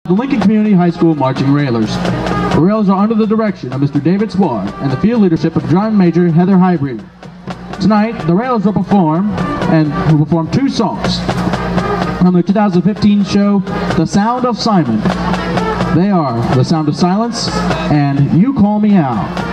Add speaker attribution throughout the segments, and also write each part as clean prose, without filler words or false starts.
Speaker 1: The Lincoln Community High School Marching Railers. The Railers are under the direction of Mr. David Swar and the field leadership of Drum Major Heather Highbreeder. Tonight, the Railers will perform two songs from the 2015 show, The Sound of Simon. They are The Sound of Silence and You Call Me Out.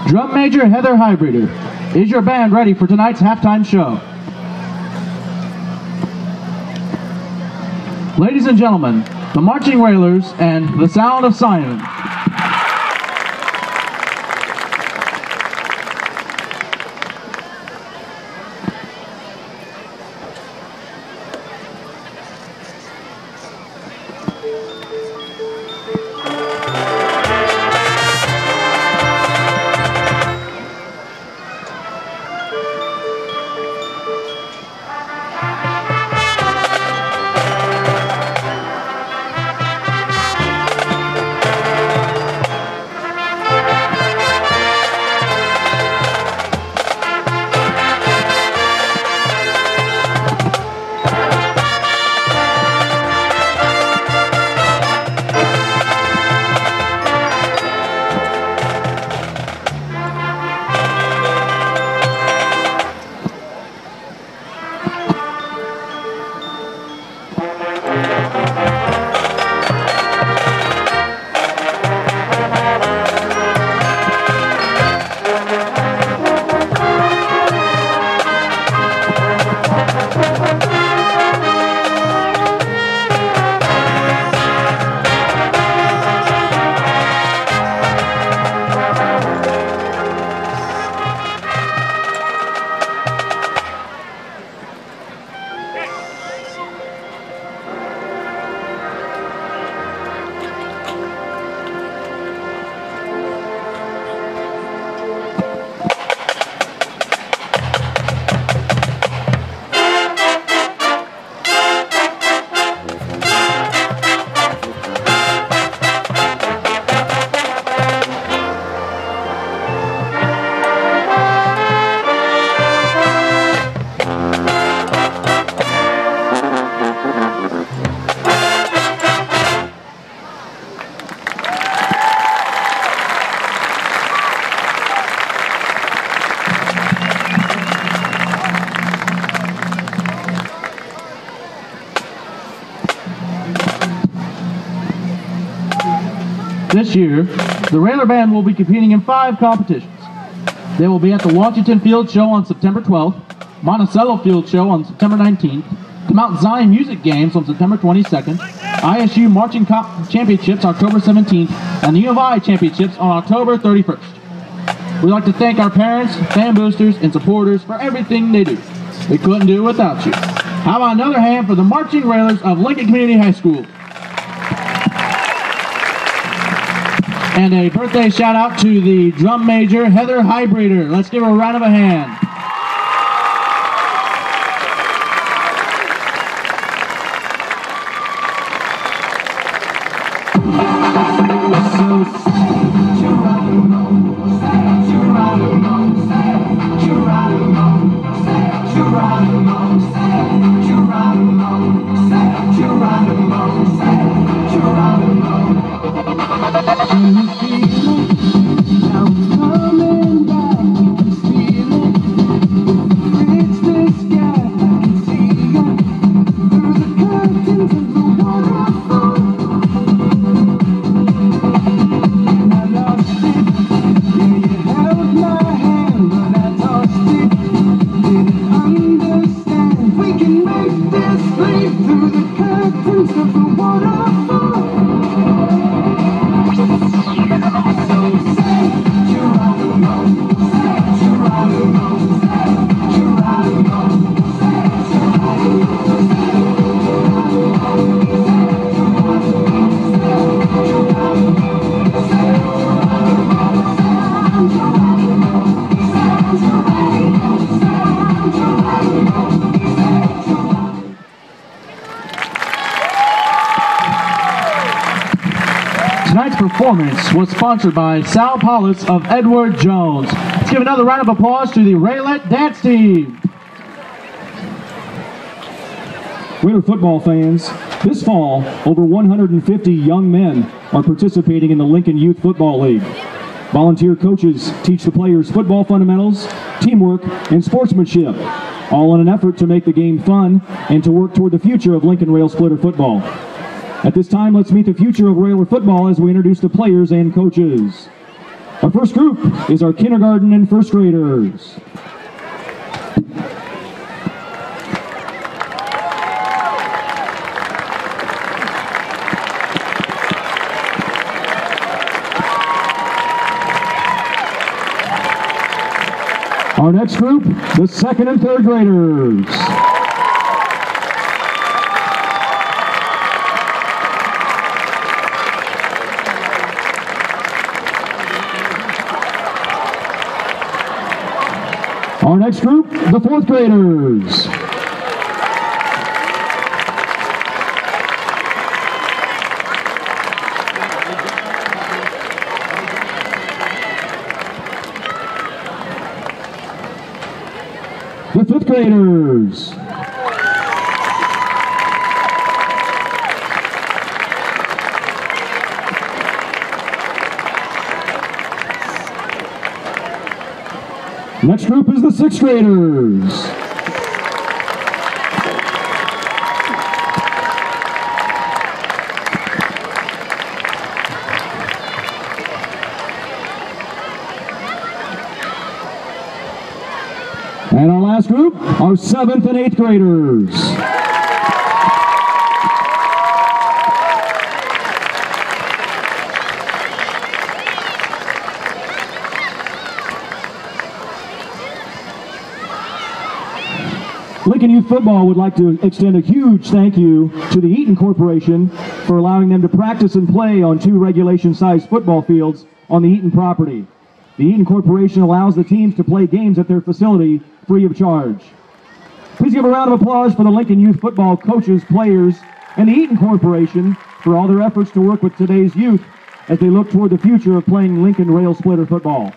Speaker 1: Drum Major Heather Highbreeder, is your band ready for tonight's halftime show? Ladies and gentlemen, the Marching Railers and The Sound of Simon. This year, the Railer Band will be competing in 5 competitions. They will be at the Washington Field Show on September 12th, Monticello Field Show on September 19th, the Mount Zion Music Games on September 22nd, ISU Marching Championships October 17th, and the U of I Championships on October 31st. We'd like to thank our parents, fan boosters, and supporters for everything they do. We couldn't do it without you. How about another hand for the Marching Railers of Lincoln Community High School? And a birthday shout out to the Drum Major Heather Highbreeder. Let's give her a round of a hand.
Speaker 2: Through the curtains of the waterfall.
Speaker 1: performance was sponsored by Sal Paulus of Edward Jones. Let's give another round of applause to the Raylet dance team.
Speaker 2: Raider football fans, this fall, over 150 young men are participating in the Lincoln Youth Football League. Volunteer coaches teach the players football fundamentals, teamwork, and sportsmanship, all in an effort to make the game fun and to work toward the future of Lincoln Rail Splitter football. At this time, let's meet the future of Railer football as we introduce the players and coaches. Our first group is our kindergarten and first graders. Our next group, the second and third graders. Our next group, the fourth graders. The fifth graders. Next group is the sixth graders. And our last group, our seventh and eighth graders. Lincoln Youth Football would like to extend a huge thank you to the Eaton Corporation for allowing them to practice and play on 2 regulation-sized football fields on the Eaton property. The Eaton Corporation allows the teams to play games at their facility free of charge. Please give a round of applause for the Lincoln Youth Football coaches, players, and the Eaton Corporation for all their efforts to work with today's youth as they look toward the future of playing Lincoln Rail Splitter football.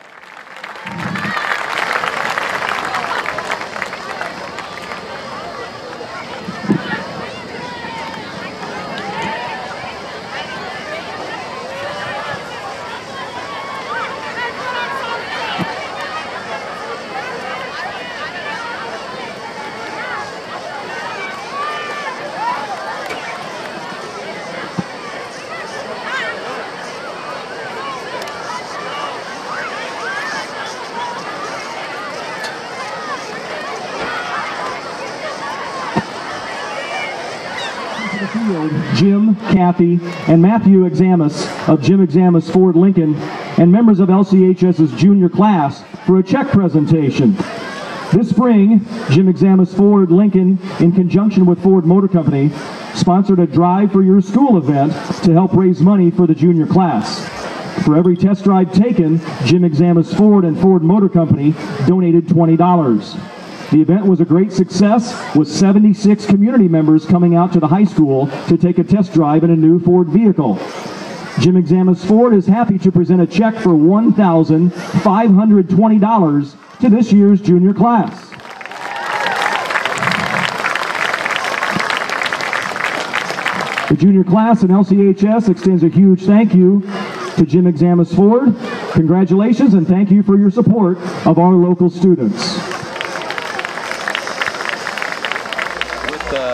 Speaker 2: Jim, Kathy, and Matthew Examus of Jim Examus Ford Lincoln and members of LCHS's junior class for a check presentation. This spring, Jim Examus Ford Lincoln, in conjunction with Ford Motor Company, sponsored a Drive for Your School event to help raise money for the junior class. For every test drive taken, Jim Examus Ford and Ford Motor Company donated $20. The event was a great success, with 76 community members coming out to the high school to take a test drive in a new Ford vehicle. Jim Examus Ford is happy to present a check for $1,520 to this year's junior class. The junior class and LCHS extends a huge thank you to Jim Examus Ford. Congratulations and thank you for your support of our local students.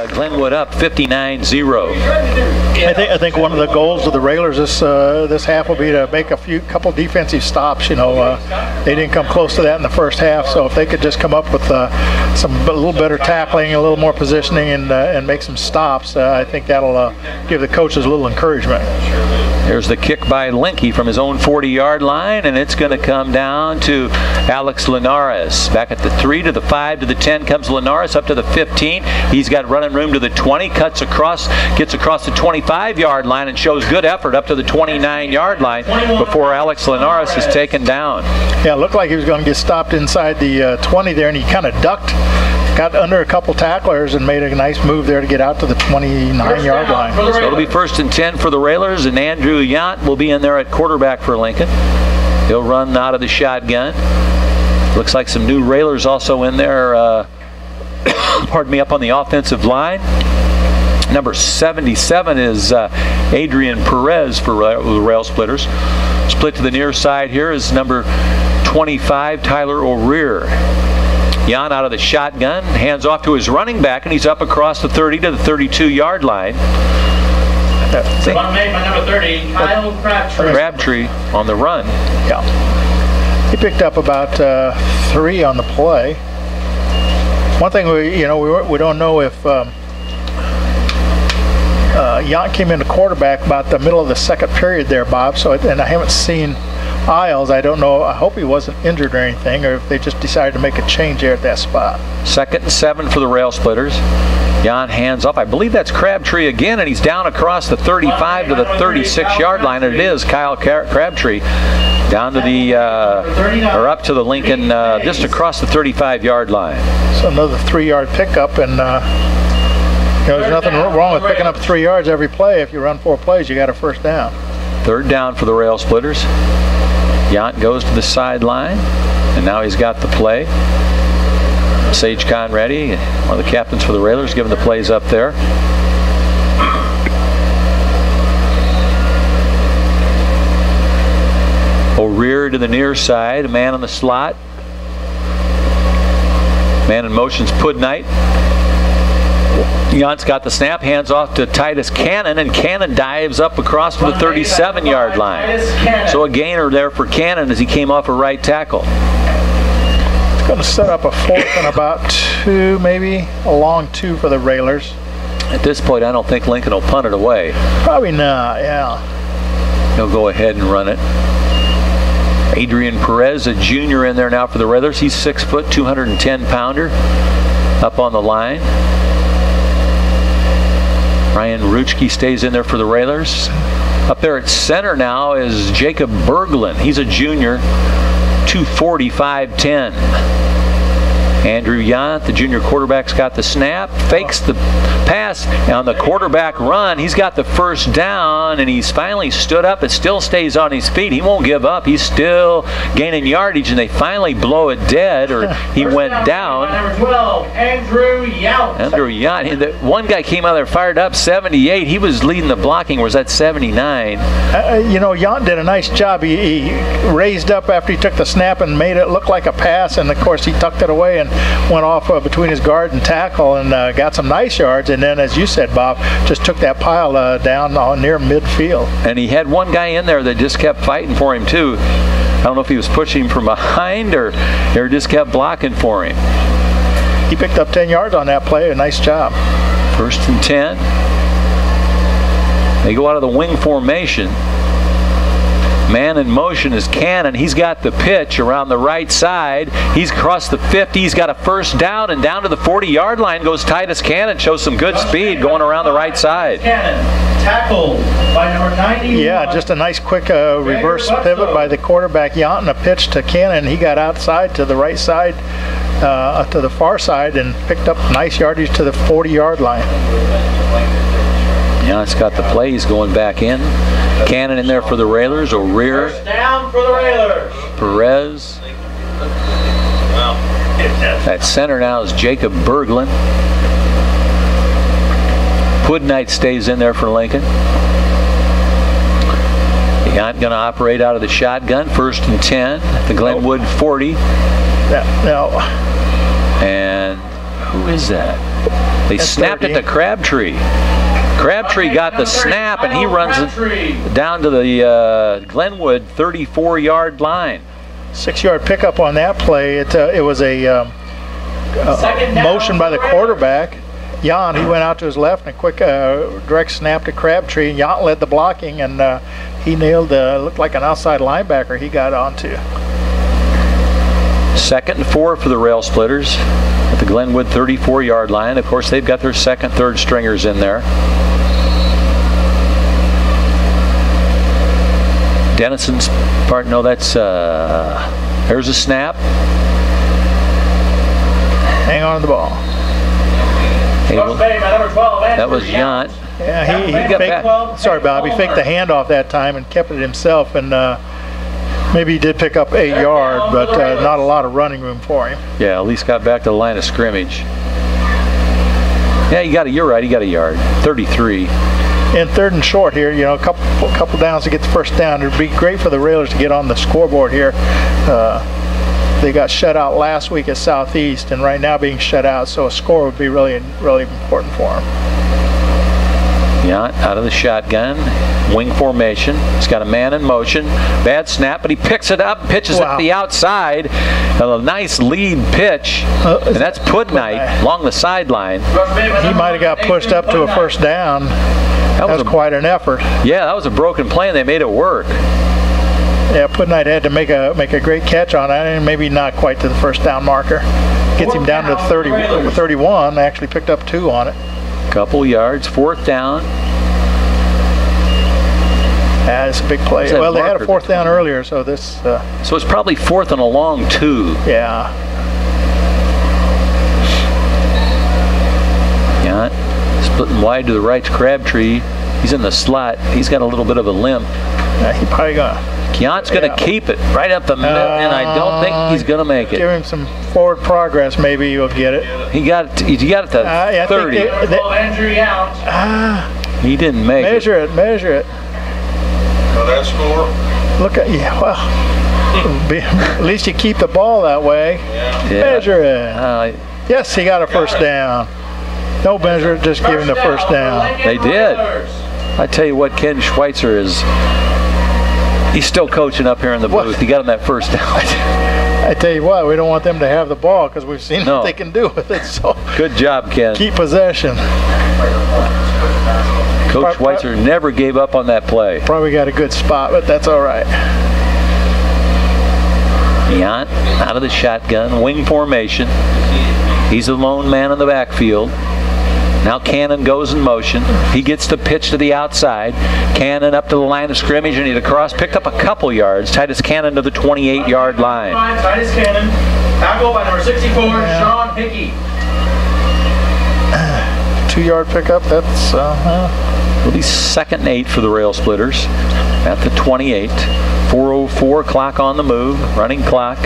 Speaker 3: Glenwood up 59-0.
Speaker 4: I think one of the goals of the Railers this half will be to make a couple defensive stops. You know, they didn't come close to that in the first half, so if they could just come up with a little better tackling, a little more positioning, and make some stops, I think that'll give the coaches a little encouragement.
Speaker 3: There's the kick by Linke from his own 40-yard line, and it's going to come down to Alex Linares. Back at the 3 to the 5 to the 10 comes Linares up to the 15. He's got running room to the 20, gets across the 25-yard line and shows good effort up to the 29-yard line before Alex Linares is taken down.
Speaker 4: Yeah, it looked like he was going to get stopped inside the 20 there, and he kind of ducked got under a couple tacklers and made a nice move there to get out to the 29-yard line.
Speaker 3: So it'll be 1st and 10 for the Railers, and Andrew Yant will be in there at quarterback for Lincoln. He'll run out of the shotgun. Looks like some new Railers also in there, pardon me, up on the offensive line. Number 77 is Adrian Perez for the Rail Splitters. Split to the near side here is number 25, Tyler O'Rear. Jan out of the shotgun, hands off to his running back, and he's up across the 30 to the 32-yard line.
Speaker 1: Run made by number 30, Kyle Crabtree.
Speaker 3: Crabtree on the run.
Speaker 4: Yeah. He picked up about 3 on the play. One thing we don't know if Jan came into quarterback about the middle of the second period there, Bob. So, and I haven't seen Isles. I don't know. I hope he wasn't injured or anything, or if they just decided to make a change there at that spot.
Speaker 3: 2nd and 7 for the Rail Splitters. Jan hands off. I believe that's Crabtree again, and he's down across the 35 to the 36-yard line. And it is Kyle Crabtree down to the or up to the Lincoln, just across the 35-yard line.
Speaker 4: So another 3-yard pickup, and there's nothing wrong with picking up 3 yards every play. If you run 4 plays, you got a 1st down.
Speaker 3: 3rd down for the Rail Splitters. Yant goes to the sideline, and now he's got the play. Sage Conradi, one of the captains for the Railers, giving the plays up there. O'Rear to the near side, a man on the slot. Man in motion's Pudnight. Yant's got the snap, hands off to Titus Cannon, and Cannon dives up across to the 37-yard line. So a gainer there for Cannon as he came off a right tackle.
Speaker 4: It's going to set up a 4th and about 2, maybe a long 2 for the Railers.
Speaker 3: At this point, I don't think Lincoln will punt it away.
Speaker 4: Probably not, yeah.
Speaker 3: He'll go ahead and run it. Adrian Perez, a junior in there now for the Railers. He's 6 foot, 210-pounder up on the line. Ryan Ruchke stays in there for the Railers. Up there at center now is Jacob Berglund. He's a junior, 245-10. Andrew Yant, the junior quarterback's got the snap, fakes the pass on the quarterback run. He's got the 1st down, and he's finally stood up and still stays on his feet. He won't give up. He's still gaining yardage, and they finally blow it dead, or he went down.
Speaker 1: Number 12, Andrew Yant.
Speaker 3: Andrew Yant. One guy came out there fired up, 78. He was leading the blocking. Was that 79?
Speaker 4: Yant did a nice job. He raised up after he took the snap and made it look like a pass, and of course he tucked it away and went off between his guard and tackle and got some nice yards. And then, as you said, Bob, just took that pile down near midfield. And
Speaker 3: he had one guy in there that just kept fighting for him too. I don't know if he was pushing from behind or just kept blocking for him.
Speaker 4: He picked up 10 yards on that play. A nice job.
Speaker 3: 1st and 10. They go out of the wing formation. Man in motion is Cannon. He's got the pitch around the right side. He's across the 50. He's got a 1st down, and down to the 40-yard line goes Titus Cannon. Shows some good speed going around the right side.
Speaker 1: Cannon tackled by number 91.
Speaker 4: Yeah, just a nice quick reverse pivot by the quarterback Yant, and a pitch to Cannon. He got outside to the right side, to the far side, and picked up nice yardage to the 40-yard line.
Speaker 3: Yeah, it's got the play. He's going back in. Cannon in there for the Railers. O'Rear.
Speaker 1: 1st down for the Railers.
Speaker 3: Perez. At center now is Jacob Berglund. Pudnight stays in there for Lincoln. Yant going to operate out of the shotgun. 1st and 10 at the Glenwood 40.
Speaker 4: No.
Speaker 3: And who is that? They snapped it to Crabtree. Crabtree got the snap, and he runs it down to the Glenwood 34-yard line.
Speaker 4: 6-yard pickup on that play. It was a motion by the quarterback. Jan, he went out to his left and a quick direct snap to Crabtree. And Jan led the blocking, and he nailed looked like an outside linebacker he got onto.
Speaker 3: 2nd and 4 for the Rail Splitters at the Glenwood 34-yard line. Of course, they've got their 2nd, 3rd stringers in there. Dennison's part, no, that's, there's a snap.
Speaker 4: Hang on to the ball.
Speaker 3: That was Yant.
Speaker 4: Yeah, he faked, sorry, Bob. He faked the handoff that time and kept it himself, and maybe he did pick up 8 yards, but not a lot of running room for him.
Speaker 3: Yeah, at least got back to the line of scrimmage. Yeah, you're right. He got a yard. 33.
Speaker 4: In 3rd and short here, you know, a couple downs to get the first down. It'd be great for the Railers to get on the scoreboard here. They got shut out last week at Southeast, and right now being shut out, so a score would be really, really important for them.
Speaker 3: Yant out of the shotgun, wing formation. He's got a man in motion. Bad snap, but he picks it up, pitches it to the outside. A nice lead pitch, and that's Pudnight along the sideline.
Speaker 4: He might have got pushed up to a first down. That was quite an effort.
Speaker 3: Yeah, that was a broken play, and they made it work.
Speaker 4: Yeah, Pudnight had to make a great catch on it, and maybe not quite to the first down marker. Gets him down to 31. Actually picked up 2 on it.
Speaker 3: Couple yards, 4th down.
Speaker 4: Yeah, it's a big play. Well, they had a 4th down earlier, so this.
Speaker 3: So it's probably 4th and a long 2.
Speaker 4: Yeah.
Speaker 3: Yant splitting wide to the right to Crabtree. He's in the slot. He's got a little bit of a limp.
Speaker 4: He probably gonna.
Speaker 3: Yant's going to keep it right up the middle, and I don't think he's going to make it.
Speaker 4: Give him some forward progress, maybe he'll get it.
Speaker 3: He got it to 30.
Speaker 1: Injury out.
Speaker 3: He didn't make
Speaker 4: measure it. Measure it.
Speaker 5: Well, that score.
Speaker 4: Look at well. At least you keep the ball that way.
Speaker 3: Yeah.
Speaker 4: Measure it. Yes, he got a first down. No measure it, just give him the first down.
Speaker 3: They did. I tell you what, Ken Schweitzer is. He's still coaching up here in the booth. He got him that first down.
Speaker 4: I tell you what, we don't want them to have the ball because we've seen what they can do with it. So
Speaker 3: good job, Ken.
Speaker 4: Keep possession.
Speaker 3: Coach Schweitzer never gave up on that play.
Speaker 4: Probably got a good spot, but that's all right.
Speaker 3: Yant out of the shotgun, wing formation. He's the lone man in the backfield. Now Cannon goes in motion. He gets the pitch to the outside. Cannon up to the line of scrimmage and he's across. Picked up a couple yards. Titus Cannon to the 28-yard line.
Speaker 1: Titus Cannon. Tackle by number 64, Sean Hickey.
Speaker 4: 2-yard pickup. That's
Speaker 3: It'll be 2nd and 8 for the Rail Splitters at the 28. 4:04 clock on the move. Running clock.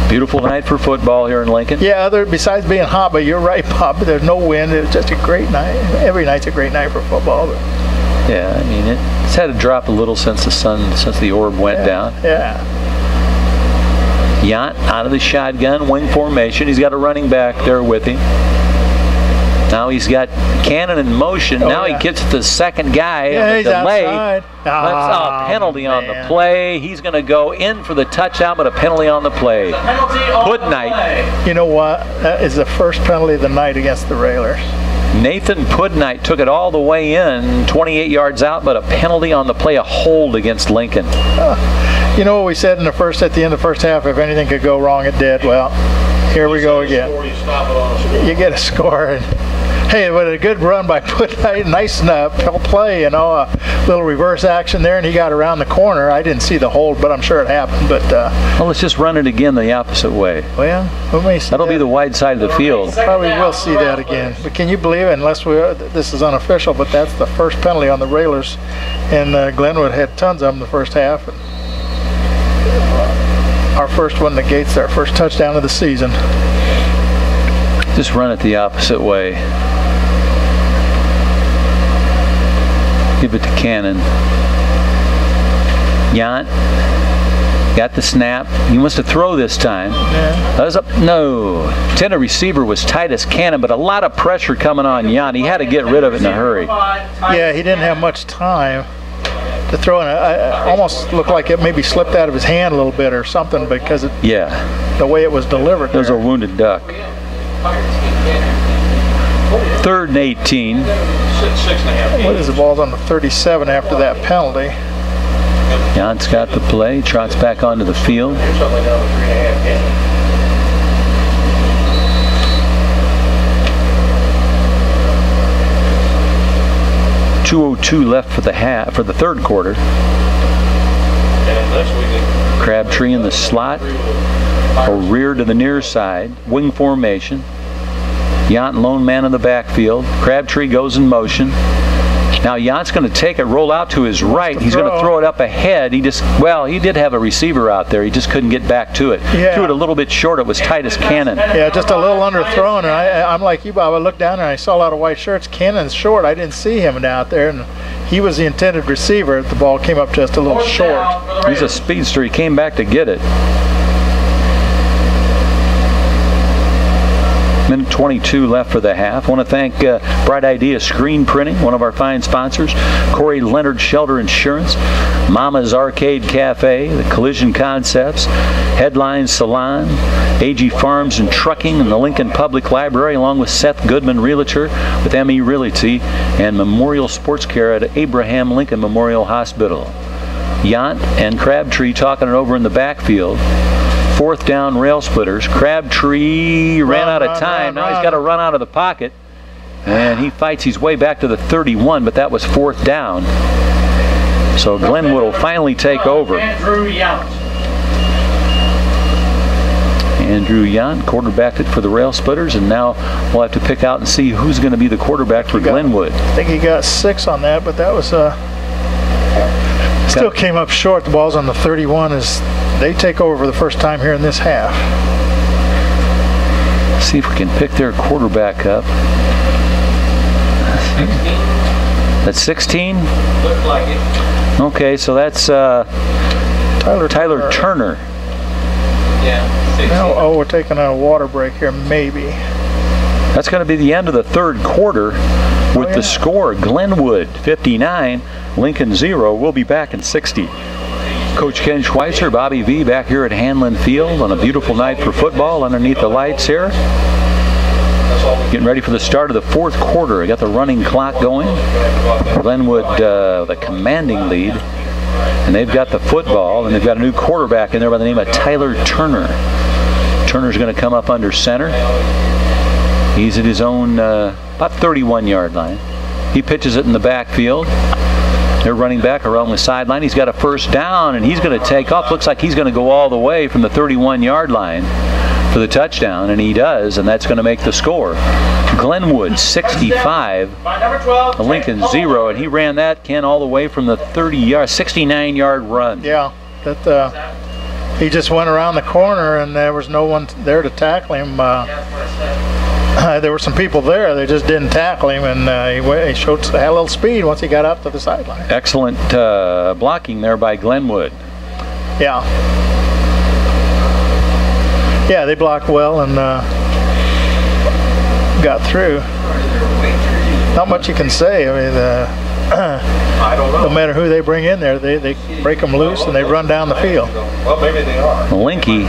Speaker 3: Beautiful night for football here in Lincoln.
Speaker 4: Yeah, besides being hot, but you're right, Bob. There's no wind. It's just a great night. Every night's a great night for football. But.
Speaker 3: Yeah, I mean, it's had to drop a little since the orb went down.
Speaker 4: Yeah.
Speaker 3: Yant out of the shotgun, wing formation. He's got a running back there with him. Now he's got Cannon in motion. He gets the second guy on the delay. That's a penalty on the play. He's going to go in for the touchdown, but a penalty on the play. Pudnight.
Speaker 4: You know what? That is the first penalty of the night against the Railers.
Speaker 3: Nathan Pudnight took it all the way in, 28 yards out, but a penalty on the play, a hold against Lincoln.
Speaker 4: You know what we said at the end of the first half, if anything could go wrong, it did. Well, here we go again. You get a score. And, hey, what a good run by Pudnight. Nice play, you know, a little reverse action there, and he got around the corner. I didn't see the hold, but I'm sure it happened. But
Speaker 3: well, let's just run it again the opposite way.
Speaker 4: Well, we may see
Speaker 3: that'll be the wide side of the field.
Speaker 4: Probably will see that again. But can you believe it? Unless this is unofficial, but that's the first penalty on the Railers, and Glenwood had tons of them the first half. And our first one negates our first touchdown of the season.
Speaker 3: Just run it the opposite way. Give it to Cannon. Yant got the snap. He wants to throw this time.
Speaker 4: Yeah.
Speaker 3: That was up. No. Intended receiver was Titus Cannon, but a lot of pressure coming on Yant. He had to get rid of it in a hurry.
Speaker 4: Yeah, he didn't have much time to throw in. It almost looked like it maybe slipped out of his hand a little bit or something because the way it was delivered.
Speaker 3: It was a wounded duck. 3rd and 18.
Speaker 4: What is the ball's on the 37 after that penalty?
Speaker 3: Yant's got the play, trots back onto the field. .202 left for the third quarter. Crabtree in the slot. A rear to the near side, wing formation. Yount lone man in the backfield. Crabtree goes in motion. Now Yount's going to take it, roll out to his right. He's going to throw it up ahead. He did have a receiver out there. He just couldn't get back to it.
Speaker 4: Yeah.
Speaker 3: Threw it a little bit short. It was Titus Cannon.
Speaker 4: Yeah, just a little underthrown. And I'm like you, Bob. I looked down and I saw a lot of white shirts. Cannon's short. I didn't see him out there, and he was the intended receiver. The ball came up just a little short.
Speaker 3: He's a speedster. He came back to get it. Minute 22 left for the half. I want to thank Bright Idea Screen Printing, one of our fine sponsors, Corey Leonard Shelter Insurance, Mama's Arcade Cafe, the Collision Concepts, Headlines Salon, AG Farms and Trucking, and the Lincoln Public Library, along with Seth Goodman Realtor with ME Realty, and Memorial Sports Care at Abraham Lincoln Memorial Hospital. Yount and Crabtree talking it over in the backfield. Fourth down, rail splitters. Crabtree ran out of time. Now he's got to run out of the pocket. And he fights his way back to the 31, but that was fourth down. So Glenwood will finally take over. Andrew Yount, quarterbacked it for the rail splitters, and now we'll have to pick out and see who's going to be the quarterback for Glenwood.
Speaker 4: I think he got 6 on that, but that was still came up short. The ball's on the 31 as they take over for the first time here in this half.
Speaker 3: See if we can pick their quarterback up. That's 16?
Speaker 5: Looks like it.
Speaker 3: Okay, so that's Tyler Turner.
Speaker 5: Yeah, 16.
Speaker 4: Now, we're taking a water break here, maybe.
Speaker 3: That's going to be the end of the third quarter with the score Glenwood 59, Lincoln 0. We'll be back in 60. Coach Ken Schweitzer, Bobby V back here at Handlin Field on a beautiful night for football underneath the lights here. Getting ready for the start of the fourth quarter. I got the running clock going. Glenwood the commanding lead. And they've got the football, and they've got a new quarterback in there by the name of Tyler Turner. Turner's going to come up under center. He's at his own about 31-yard line. He pitches it in the backfield. They're running back around the sideline. He's got a first down, and he's going to take off. Looks like he's going to go all the way from the 31-yard line for the touchdown, and he does, and that's going to make the score. Glenwood 65, Lincoln 0, and he ran that, Ken, all the way from the 69-yard run.
Speaker 4: Yeah, that he just went around the corner, and there was no one there to tackle him. There were some people there. They just didn't tackle him, and he had a little speed once he got up to the sideline.
Speaker 3: Excellent blocking there by Glenwood.
Speaker 4: Yeah. Yeah, they blocked well and got through. Not much you can say. I mean,
Speaker 5: I don't know.
Speaker 4: No matter who they bring in there, they break them loose and they run down the field.
Speaker 5: Well, maybe they are.
Speaker 3: Linky,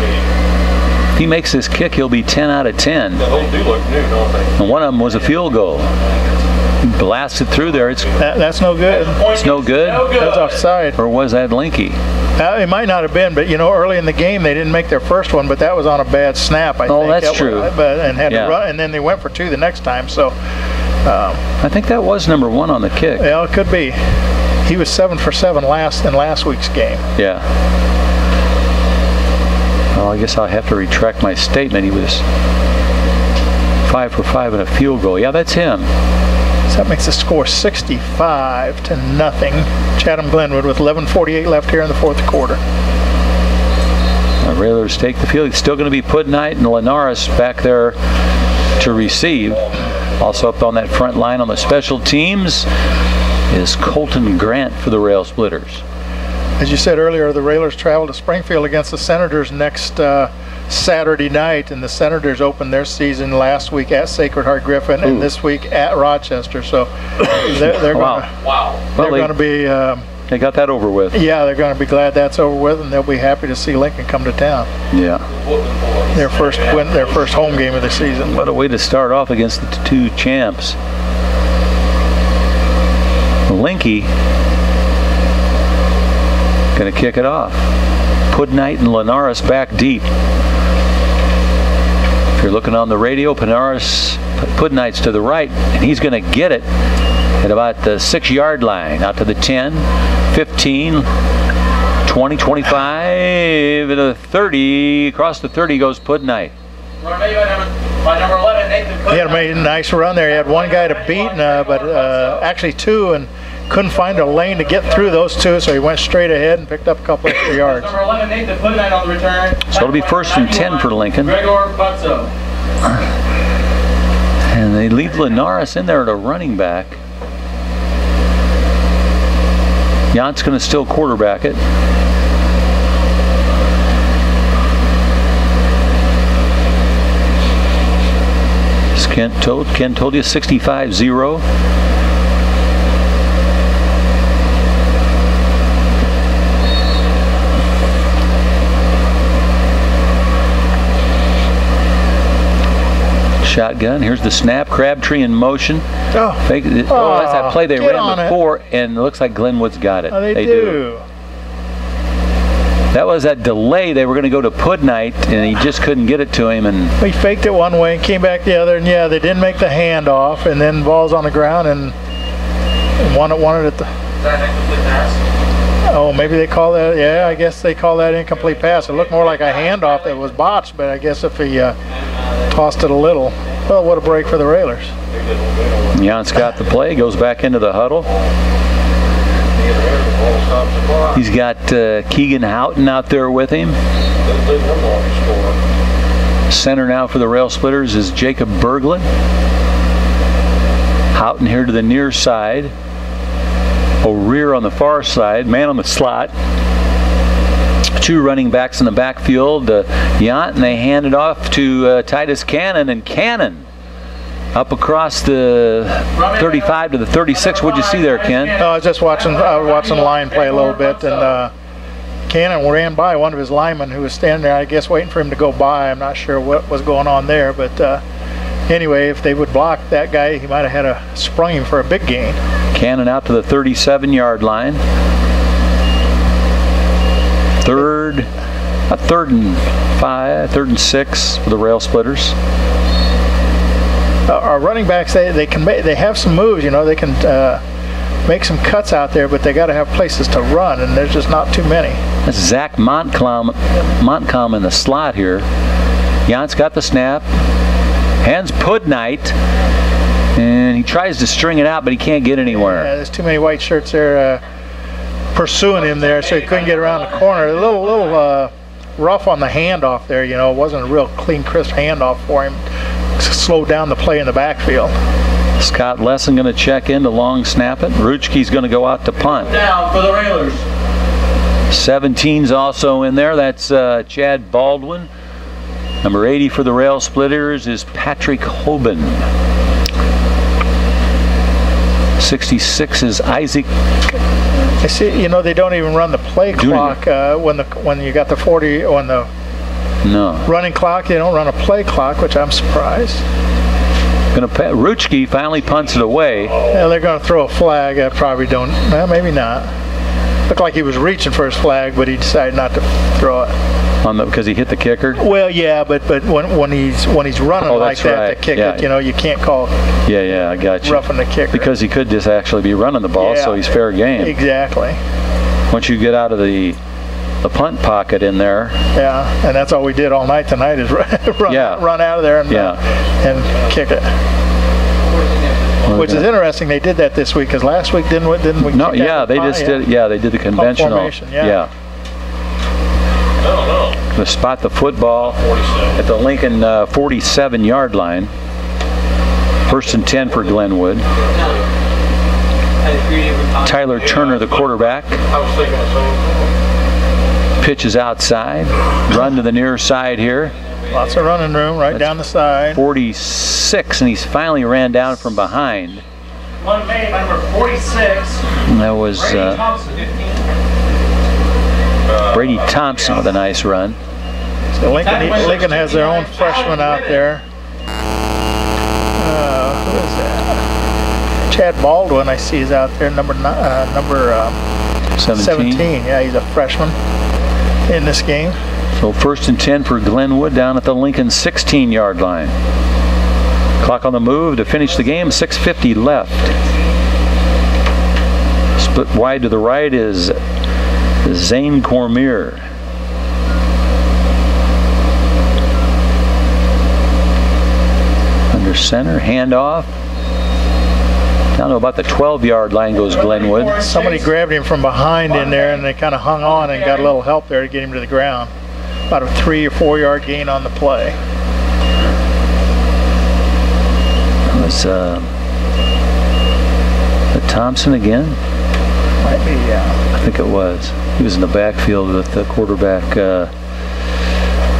Speaker 3: if he makes this kick, he'll be 10 out of 10.
Speaker 5: Those do look new, don't they?
Speaker 3: And one of them was a field goal. He blasted through there.
Speaker 4: That's no good.
Speaker 3: It's no good?
Speaker 4: That's offside.
Speaker 3: Or was that Linky?
Speaker 4: It might not have been, but you know, early in the game they didn't make their first one, but that was on a bad snap. I think.
Speaker 3: Oh, that's true.
Speaker 4: And had to run, and then they went for 2 the next time. So
Speaker 3: I think that was number 1 on the kick.
Speaker 4: Yeah, it could be. He was 7 for 7 in last week's game.
Speaker 3: Yeah. Well, I guess I'll have to retract my statement. He was 5 for 5 in a field goal. Yeah, that's him.
Speaker 4: So that makes the score 65-0. Chatham Glenwood with 11:48 left here in the fourth quarter.
Speaker 3: The Railers take the field. It's still going to be Pudnight and Linares back there to receive. Also up on that front line on the special teams is Colton Grant for the Rail Splitters.
Speaker 4: As you said earlier, the Railers travel to Springfield against the Senators next Saturday night, and the Senators opened their season last week at Sacred Heart Griffin and this week at Rochester. So they're going to be.
Speaker 3: They got that over with.
Speaker 4: Yeah, they're going to be glad that's over with, and they'll be happy to see Lincoln come to town.
Speaker 3: Yeah.
Speaker 4: Their first win, their first home game of the season.
Speaker 3: What a way to start off against the 2 champs. Linky going to kick it off. Pudnight and Linares back deep. If you're looking on the radio, Pudnight's to the right, and he's going to get it at about the 6-yard line, out to the 10, 15. 20, 25, and a 30. Across the 30 goes Pudnight.
Speaker 1: By number 11, Nathan.
Speaker 4: He had made a nice run there. He had one guy to beat, but actually two, and couldn't find a lane to get through those two, so he went straight ahead and picked up a couple extra yards.
Speaker 1: Number 11, Nathan Pudnight on the return.
Speaker 3: So it'll be 1st and 10 for Lincoln.
Speaker 1: Gregor Butzo.
Speaker 3: And they leave Linares in there at a running back. Yant's going to still quarterback it. Ken told you 65-0. Shotgun. Here's the snap. Crabtree in motion. That's that play they ran before, and it looks like Glenwood's got it.
Speaker 4: Oh, they do.
Speaker 3: That was that delay. They were going to go to Pudnight, and he just couldn't get it to him. And
Speaker 4: he faked it one way and came back the other, and yeah, they didn't make the handoff, and then ball's on the ground, and wanted it. Oh, maybe they call that. Yeah, I guess they call that incomplete pass. It looked more like a handoff that was botched, but I guess if he tossed it a little, well, what a break for the Railers.
Speaker 3: Yant's got the play. Goes back into the huddle. He's got Keegan Houghton out there with him. Center now for the Rail Splitters is Jacob Berglund. Houghton here to the near side. O'Rear on the far side. Man on the slot. Two running backs in the backfield. Yant, and they hand it off to Titus Cannon, and Cannon up across the 35 to the 36. What'd you see there, Ken?
Speaker 4: I was just watching the line play a little bit, and Cannon ran by one of his linemen who was standing there, I guess, waiting for him to go by. I'm not sure what was going on there, but anyway, if they would block that guy, he might have had sprung him for a big gain.
Speaker 3: Cannon out to the 37-yard line. Third and 5, 3rd and 6 for the Rail Splitters.
Speaker 4: Our running backs, they have some moves, you know, they can make some cuts out there, but they got to have places to run, and there's just not too many.
Speaker 3: That's Zach Montcalm in the slot here. Yant's got the snap, hands Pudnight, and he tries to string it out, but he can't get anywhere.
Speaker 4: Yeah, there's too many white shirts there pursuing him there, so he couldn't get around the corner. A little rough on the handoff there, you know. It wasn't a real clean, crisp handoff for him. Slowed down the play in the backfield.
Speaker 3: Scott Lesson going to check in to long snap it. Ruchke's going to go out to punt.
Speaker 1: Down for the Railers.
Speaker 3: 17's also in there. That's Chad Baldwin. Number 80 for the Rail Splitters is Patrick Hoban. 66 is Isaac.
Speaker 4: I see. You know, they don't even run the play clock when you got the 40 on the running clock. They don't run a play clock, which I'm surprised.
Speaker 3: Ruchke finally punts it away.
Speaker 4: Yeah, they're going to throw a flag. I probably don't. Well, maybe not. Looked like he was reaching for his flag, but he decided not to throw it.
Speaker 3: Because he hit the kicker?
Speaker 4: Well, yeah, but when he's running like that to kick it, you know, you can't call.
Speaker 3: Yeah, I got you.
Speaker 4: Roughing the kicker.
Speaker 3: Because he could just actually be running the ball, so he's fair game.
Speaker 4: Exactly.
Speaker 3: Once you get out of the punt pocket in there.
Speaker 4: Yeah, and that's all we did all night tonight is run out of there and kick it. Which is interesting. They did that this week, because last week didn't we?
Speaker 3: No, they just did. Yeah, they did the conventional.
Speaker 4: Formation, yeah.
Speaker 3: To spot the football at the Lincoln 47-yard line. 1st and 10 for Glenwood. Tyler Turner, the quarterback. Pitch is outside. Run to the near side here.
Speaker 4: Lots of running room right down the side.
Speaker 3: 46, and he's finally ran down from behind.
Speaker 1: One made by number 46.
Speaker 3: And that was Brady Thompson with a nice run.
Speaker 4: So Lincoln has their own freshman out there. Who is that? Chad Baldwin, I see, is out there. Number 17. Yeah, he's a freshman in this game.
Speaker 3: So 1st and 10 for Glenwood down at the Lincoln 16-yard line. Clock on the move to finish the game. 6:50 left. Split wide to the right is Zane Cormier. Under center, handoff. Down to about the 12-yard line goes Glenwood.
Speaker 4: Somebody grabbed him from behind in there, and they kind of hung on and got a little help there to get him to the ground. About a 3 or 4 yard gain on the play.
Speaker 3: It was Thompson again?
Speaker 4: Might be, yeah.
Speaker 3: I think it was. He was in the backfield with the quarterback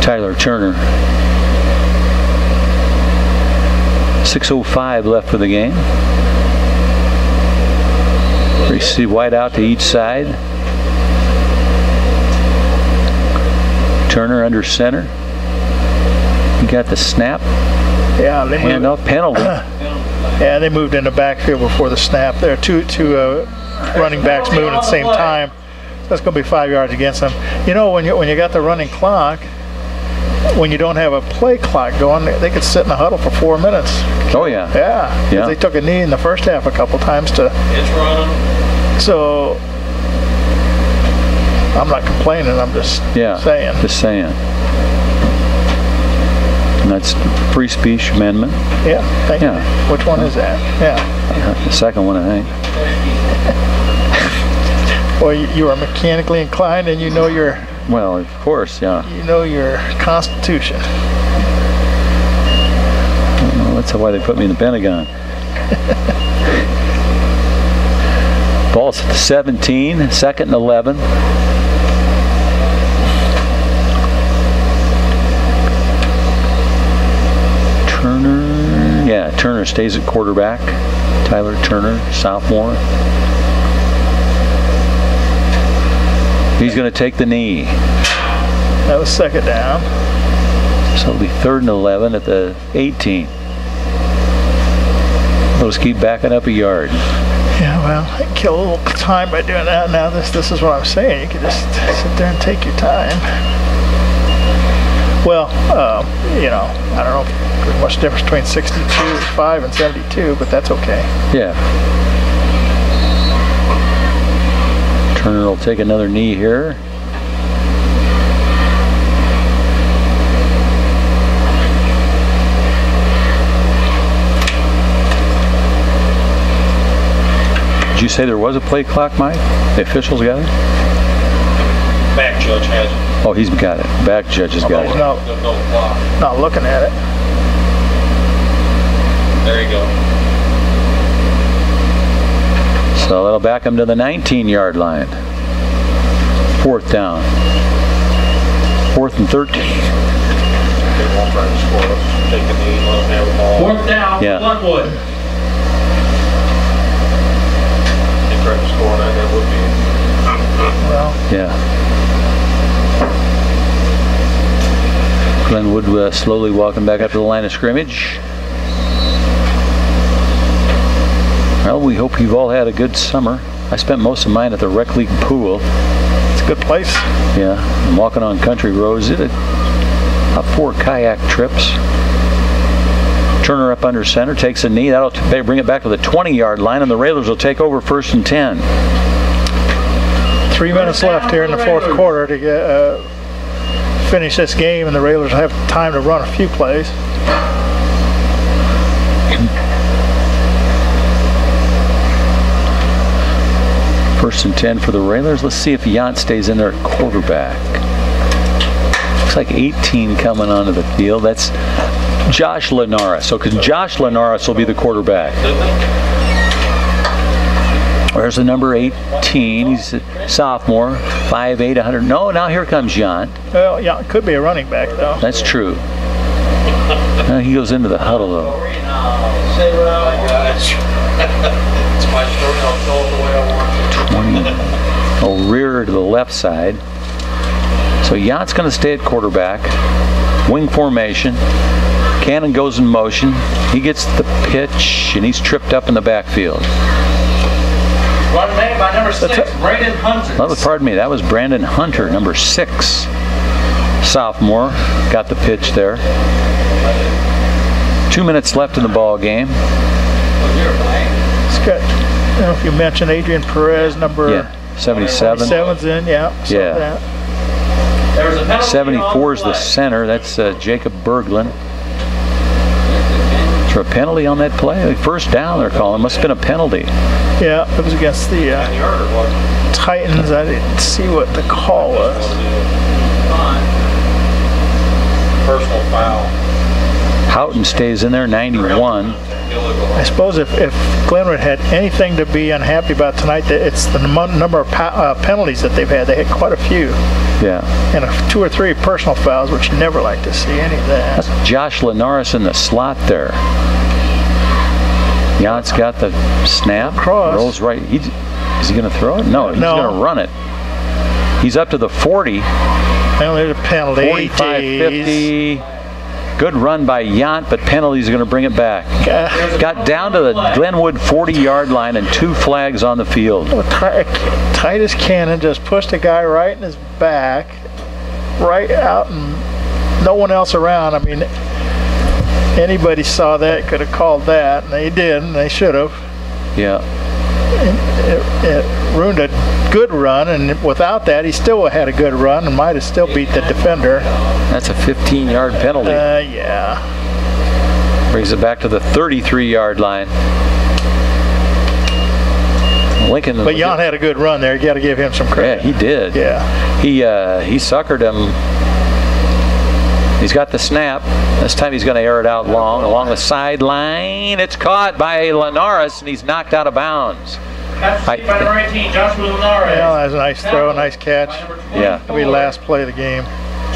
Speaker 3: Tyler Turner. 6:05 left for the game. We see wide out to each side. Turner under center. He got the snap.
Speaker 4: Yeah, they
Speaker 3: handoff, penalty.
Speaker 4: Yeah, they moved in the backfield before the snap. There are two running backs moving at the same time. So that's going to be 5 yards against them. You know, when you got the running clock, when you don't have a play clock going, they could sit in the huddle for 4 minutes.
Speaker 3: Oh yeah.
Speaker 4: Yeah.
Speaker 3: Yeah.
Speaker 4: They took a knee in the first half a couple times to.
Speaker 5: It's running.
Speaker 4: So I'm not complaining. I'm just saying.
Speaker 3: Just saying. And that's free speech amendment.
Speaker 4: Yeah. Thank you. Which one is that? Yeah.
Speaker 3: The second one, I think.
Speaker 4: Well, you are mechanically inclined, and you know your.
Speaker 3: Well, of course, yeah.
Speaker 4: You know your Constitution.
Speaker 3: Well, that's why they put me in the Pentagon. Ball's at the 17, 2nd and 11. Turner stays at quarterback. Tyler Turner, sophomore. He's going to take the knee.
Speaker 4: That was second down.
Speaker 3: So it'll be 3rd and 11 at the 18. Those keep backing up a yard.
Speaker 4: Yeah, well, I can kill a little time by doing that. Now this is what I'm saying. You can just sit there and take your time. Well, you know, I don't know if there's much difference between 62.5 and 72, but that's okay.
Speaker 3: Yeah. Turner will take another knee here. Did you say there was a play clock, Mike? The officials got it?
Speaker 5: Back judge has it.
Speaker 3: Oh, he's got it. Back judge has got it.
Speaker 4: No, not looking at it.
Speaker 5: There you go.
Speaker 3: So that'll back him to the 19-yard line. 4th down. 4th and 13.
Speaker 5: They won't try to score us. Take a knee, let them have the ball.
Speaker 1: 4th down, Glenwood.
Speaker 5: They try to score that, that would be.
Speaker 4: Well,
Speaker 3: Yeah. Glenwood slowly walking back up to the line of scrimmage. Well, we hope you've all had a good summer. I spent most of mine at the rec league pool.
Speaker 4: it's a good place.
Speaker 3: Yeah, I'm walking on country roads. Did about 4 kayak trips. Turner up under center, takes a knee. That'll bring it back to the 20-yard line, and the Railers will take over 1st and 10.
Speaker 4: 3 minutes left here in the 4th quarter to get finish this game, and the Railers have time to run a few plays.
Speaker 3: First and 10 for the Railers. Let's see if Yant stays in there at quarterback. Looks like 18 coming onto the field. That's Josh Linares. So Josh Linares will be the quarterback. There's the number 18. He's a sophomore, 5'8", 100. No, now here comes Yant.
Speaker 4: Well, yeah, it could be a running back though.
Speaker 3: That's true. Now he goes into the huddle though.
Speaker 5: Say, well, gosh. It's my story. I'll tell it the way I want it.
Speaker 3: 20. Oh, rear to the left side. So Yant's going to stay at quarterback. Wing formation. Cannon goes in motion. He gets the pitch, and he's tripped up in the backfield.
Speaker 1: Run made by number 6, Brandon Hunter.
Speaker 3: Pardon me, that was Brandon Hunter, number 6. Sophomore. Got the pitch there. 2 minutes left in the ball game.
Speaker 4: Scott, I don't know if you mentioned Adrian Perez, number
Speaker 3: 77.
Speaker 4: 77's in, yeah.
Speaker 3: Yeah. 74 is the center. That's Jacob Berglund. Is there a penalty on that play? First down they're calling. Must have been a penalty.
Speaker 4: Yeah, it was against the Titans. I didn't see what the call was.
Speaker 5: Personal foul.
Speaker 3: Houghton stays in there, 91.
Speaker 4: I suppose if Glenwood had anything to be unhappy about tonight, it's the number of penalties that they've had. They had quite a few.
Speaker 3: Yeah.
Speaker 4: And 2 or 3 personal fouls, which you never like to see any of that.
Speaker 3: That's Josh Linares in the slot there. Jant's got the snap.
Speaker 4: Cross.
Speaker 3: Rolls right. Is he going to throw it? No, he's going to run it. He's up to the 40.
Speaker 4: There's a penalty.
Speaker 3: 45, 50. Good run by Jant, but penalties are going to bring it back. Got down to the Glenwood 40-yard line and 2 flags on the field.
Speaker 4: Titus Cannon just pushed a guy right in his back, right out, and no one else around. I mean, anybody saw that could have called that, and they did, and they should have.
Speaker 3: Yeah.
Speaker 4: It ruined a good run, and without that, he still had a good run and might have still beat the defender.
Speaker 3: That's a 15-yard penalty.
Speaker 4: Yeah.
Speaker 3: Brings it back to the 33-yard line. Lincoln.
Speaker 4: But Jant had a good run there. You got to give him some credit.
Speaker 3: Yeah, he did.
Speaker 4: Yeah.
Speaker 3: He suckered him. He's got the snap. This time he's going to air it out long along the sideline. It's caught by Linares, and he's knocked out of bounds.
Speaker 5: By number 18, Joshua Linares.
Speaker 4: Yeah, that's a nice throw, nice catch.
Speaker 3: Yeah.
Speaker 4: That'll be last play of the game.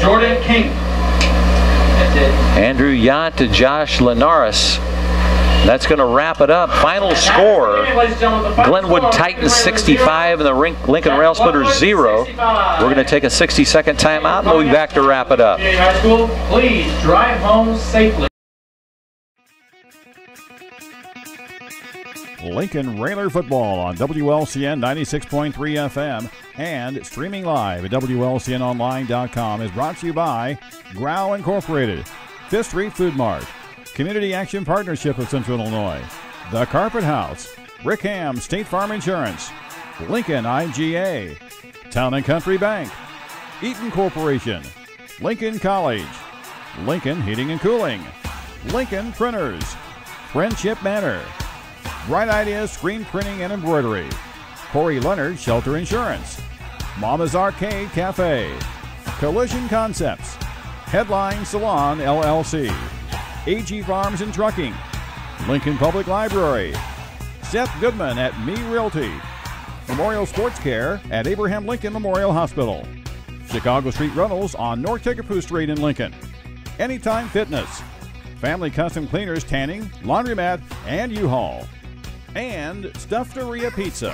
Speaker 5: Jordan King.
Speaker 3: Andrew Jant to Josh Linares. That's going to wrap it up. Final score, Glenwood Titans 65 and the Lincoln Rail Splitters 0. We're going to take a 60-second timeout, and we'll be back to wrap it up.
Speaker 5: High School, please drive home safely.
Speaker 6: Lincoln Railer Football on WLCN 96.3 FM and streaming live at WLCNonline.com is brought to you by Grow Incorporated, Fifth Street Food Mart, Community Action Partnership of Central Illinois, The Carpet House, Rickham State Farm Insurance, Lincoln IGA, Town & Country Bank, Eaton Corporation, Lincoln College, Lincoln Heating and Cooling, Lincoln Printers, Friendship Manor, Bright Ideas Screen Printing and Embroidery, Corey Leonard Shelter Insurance, Mama's Arcade Cafe, Collision Concepts, Headline Salon LLC, AG Farms and Trucking, Lincoln Public Library, Seth Goodman at Me Realty, Memorial Sports Care at Abraham Lincoln Memorial Hospital, Chicago Street Rentals on North Kickapoo Street in Lincoln, Anytime Fitness, Family Custom Cleaners Tanning, Laundromat, and U-Haul, and Stuffteria Pizza.